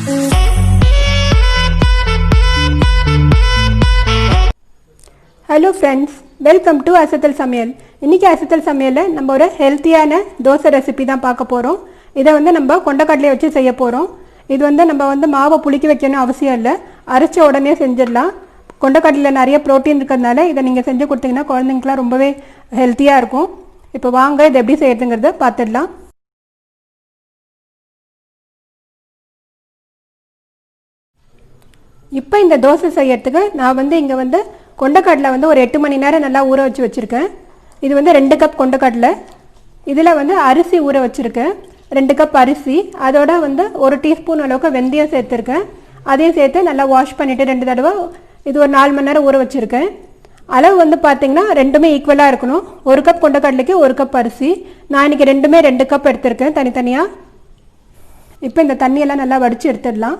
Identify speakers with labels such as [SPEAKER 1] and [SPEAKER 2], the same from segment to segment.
[SPEAKER 1] Hello friends, welcome to அசத்தல் சமையல். இன்றைக்கி அசத்தல் சமையலில் நம்ம ஒரு ஹெல்த்தியான தோசை ரெசிபி தான் பார்க்க போகிறோம். இதை நம்ம கொண்டக்கடலையை வச்சு செய்ய போகிறோம். இது நம்ம மாவை புளிக்க வைக்கணும் அவசியம் இல்லை, அரைச்ச உடனே செஞ்சிடலாம். கொண்டக்கடலையில் நிறைய ப்ரோட்டீன் இருக்கிறதுனால இதை நீங்கள் செஞ்சு கொடுத்தீங்கன்னா குழந்தைங்களுக்குலாம் ரொம்பவே ஹெல்த்தியாக இருக்கும். இப்போ வாங்க இதை எப்படி செய்யறதுங்கிறத பார்த்துடலாம். இப்போ இந்த தோசை செய்யறதுக்கு நான் இங்கே கொண்டக்கடலை ஒரு 8 மணி நேரம் நல்லா ஊற வச்சு வச்சுருக்கேன். இது 2 கப் கொண்டக்கடலை. இதில் அரிசி ஊற வச்சுருக்கேன், 2 கப் அரிசி. அதோட 1 டீஸ்பூன் அளவுக்கு வெந்தயம் சேர்த்துருக்கேன். அதையும் சேர்த்து நல்லா வாஷ் பண்ணிவிட்டு 2 தடவை இது ஒரு 4 மணி நேரம் ஊற வச்சுருக்கேன். அளவு பார்த்திங்கன்னா ரெண்டுமே ஈக்குவலாக இருக்கணும். 1 கப் கொண்டக்கடலைக்கு 1 கப் அரிசி. நான் இன்றைக்கி ரெண்டுமே 2 கப் எடுத்திருக்கேன் தனித்தனியாக. இப்போ இந்த தண்ணியெல்லாம் நல்லா வடித்து எடுத்துடலாம்.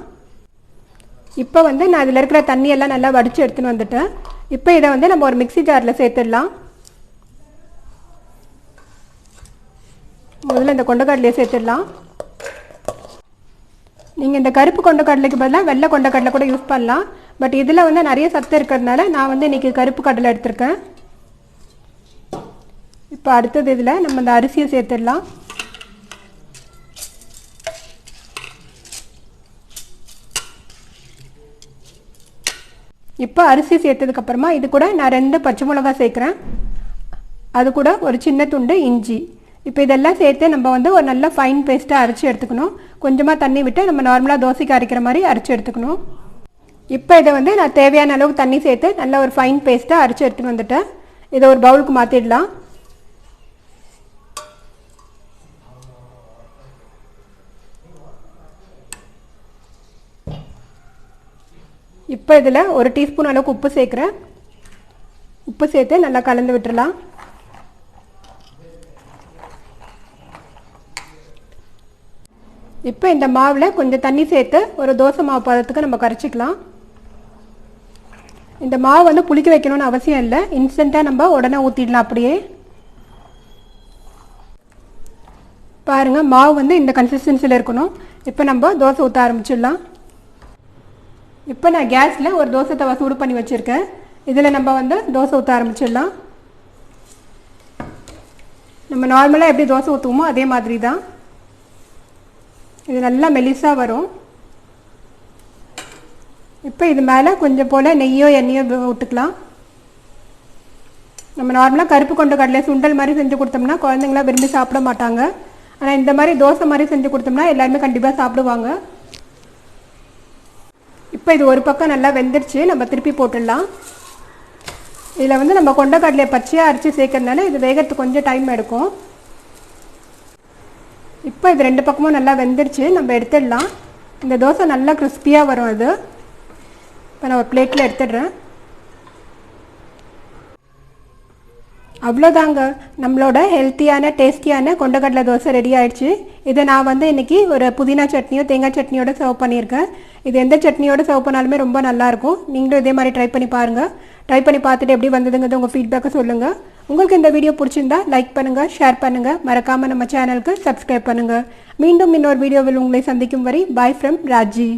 [SPEAKER 1] இப்போ நான் இதில் இருக்கிற தண்ணியெல்லாம் நல்லா வடித்து எடுத்துன்னு வந்துட்டேன். இப்போ இதை நம்ம ஒரு மிக்ஸி ஜாரில் சேர்த்துடலாம். முதல்ல இந்த கொண்டக்கடலையை சேர்த்துடலாம். நீங்கள் இந்த கருப்பு கொண்டக்கடலைக்கு பதிலாக வெள்ளை கொண்டக்கடலை கூட யூஸ் பண்ணலாம். பட் இதில் நிறைய சத்து இருக்கிறதுனால நான் இன்றைக்கி கருப்பு கடலை எடுத்திருக்கேன். இப்போ அடுத்தது இதில் நம்ம இந்த அரிசியை சேர்த்துடலாம். இப்போ அரிசி சேர்த்ததுக்கப்புறமா இது கூட நான் 2 பச்சை மிளகாய் சேர்க்குறேன். அது கூட ஒரு சின்ன துண்டு இஞ்சி. இப்போ இதெல்லாம் சேர்த்து நம்ம ஒரு நல்ல ஃபைன் பேஸ்ட்டாக அரைச்சி எடுத்துக்கணும். கொஞ்சமாக தண்ணி விட்டு நம்ம நார்மலாக தோசைக்கு அரைக்கிற மாதிரி அரைச்சி எடுத்துக்கணும். இப்போ இதை நான் தேவையான அளவுக்கு தண்ணி சேர்த்து நல்ல ஒரு ஃபைன் பேஸ்ட்டாக அரைச்சி எடுத்துகிட்டு வந்துட்டேன். இதை ஒரு பவுலுக்கு மாற்றிடலாம். இப்போ இதில் 1 டீஸ்பூன் அளவுக்கு உப்பு சேர்க்குறேன். உப்பு சேர்த்து நல்லா கலந்து விட்டுடலாம். இப்போ இந்த மாவில் கொஞ்சம் தண்ணி சேர்த்து ஒரு தோசை மாவு பதத்துக்கு நம்ம கரைச்சிக்கலாம். இந்த மாவு புளிக்க வைக்கணும்னு அவசியம் இல்லை, இன்ஸ்டண்ட்டாக நம்ம உடனே ஊற்றிடலாம். அப்படியே பாருங்கள், மாவு இந்த கன்சிஸ்டன்சியில் இருக்கணும். இப்போ நம்ம தோசை ஊற்ற ஆரம்பிச்சிடலாம். இப்போ நான் கேஸில் ஒரு தோசை தவா சூடு பண்ணி வச்சுருக்கேன். இதில் நம்ம தோசை ஊற்ற ஆரம்பிச்சிடலாம். நம்ம நார்மலாக எப்படி தோசை ஊற்றுவோமோ அதே மாதிரி தான். இது நல்லா மெலிசாக வரும். இப்போ இது மேலே கொஞ்சம் போல் நெய்யோ எண்ணெயோ விட்டுக்கலாம். நம்ம நார்மலாக கருப்பு கொண்டக்கடலை சுண்டல் மாதிரி செஞ்சு கொடுத்தோம்னா குழந்தைங்களாம் விரும்பி சாப்பிட மாட்டாங்க. ஆனால் இந்த மாதிரி தோசை மாதிரி செஞ்சு கொடுத்தோம்னா எல்லாருமே கண்டிப்பாக சாப்பிடுவாங்க. இப்போ இது ஒரு பக்கம் நல்லா வெந்துருச்சு, நம்ம திருப்பி போட்டுடலாம். இதில் நம்ம கொண்டக்கடலையை பச்சையாக அரைச்சி சேர்க்கறதுனால இது வேகிறதுக்கு கொஞ்சம் டைம் எடுக்கும். இப்போ இது 2 பக்கமும் நல்லா வெந்துருச்சு, நம்ம எடுத்துடலாம். இந்த தோசை நல்லா கிறிஸ்பியாக வரும். அது இப்போ நான் ஒரு பிளேட்டில் எடுத்துடுறேன். அவ்வளோதாங்க, நம்மளோட ஹெல்த்தியான டேஸ்டியான கொண்டக்கடலை தோசை ரெடி ஆகிடுச்சு. இதை நான் இன்றைக்கி ஒரு புதினா சட்னியோ தேங்காய் சட்னியோடு சர்வ் பண்ணியிருக்கேன். இது எந்த சட்னியோடு சர்வ் பண்ணாலுமே ரொம்ப நல்லாயிருக்கும். நீங்களும் இதே மாதிரி ட்ரை பண்ணி பாருங்கள். ட்ரை பண்ணி பார்த்துட்டு எப்படி வந்ததுங்கிறது உங்கள் ஃபீட்பேக்கை சொல்லுங்கள். உங்களுக்கு இந்த வீடியோ பிடிச்சிருந்தா லைக் பண்ணுங்கள், ஷேர் பண்ணுங்கள், மறக்காமல் நம்ம சேனலுக்கு சப்ஸ்கிரைப் பண்ணுங்கள். மீண்டும் இன்னொரு வீடியோவில் உங்களை சந்திக்கும் வரை பாய் ஃப்ரம் ராஜி.